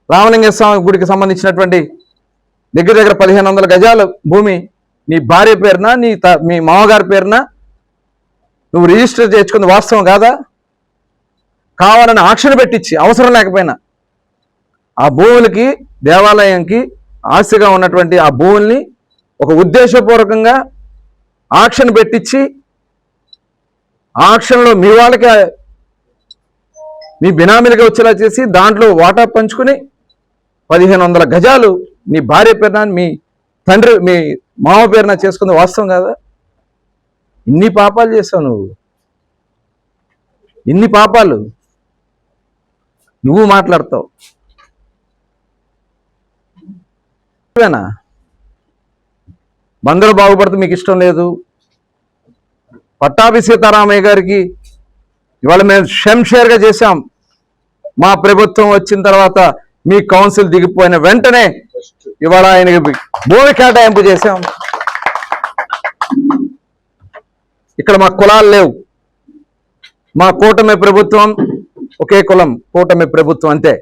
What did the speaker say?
రామలింగ స్వామి గుడికి సంబంధించినటువంటి దగ్గర దగ్గర 1500 గజాల భూమి నీ భార్య పేరున మీ మామగారి పేరున నువ్వు రిజిస్టర్ చేసుకుంది వాస్తవం కాదా? కావాలని ఆక్షన్ పెట్టించి అవసరం లేకపోయినా ఆ భూములకి దేవాలయంకి ఆస్తిగా ఉన్నటువంటి ఆ భూముల్ని ఒక ఉద్దేశపూర్వకంగా ఆక్షన్ పెట్టించి ఆక్షన్లో మీ వాళ్ళకి మీ బినామీలుగా వచ్చేలా చేసి దాంట్లో వాటా పంచుకుని 1500 గజాలు నీ భార్య పేరున మీ తండ్రి మీ మామ పేరున చేసుకుంది వాస్తవం కాదా? ఇన్ని పాపాలు చేసావు నువ్వు, ఇన్ని పాపాలు నువ్వు మాట్లాడతావు. బందరు బాగుపడితే మీకు ఇష్టం లేదు. పట్టాభి సీతారామయ్య గారికి ఇవాళ మేము షంషేర్గా చేశాం. మా ప్రభుత్వం వచ్చిన తర్వాత మీ కౌన్సిల్ దిగిపోయిన వెంటనే ఇవాళ ఆయనకి భూమి కేటాయింపు చేశాం. ఇక్కడ మా కులాలు లేవు. మా కూటమి ప్రభుత్వం ఒకే కులం, కూటమి ప్రభుత్వం అంతే.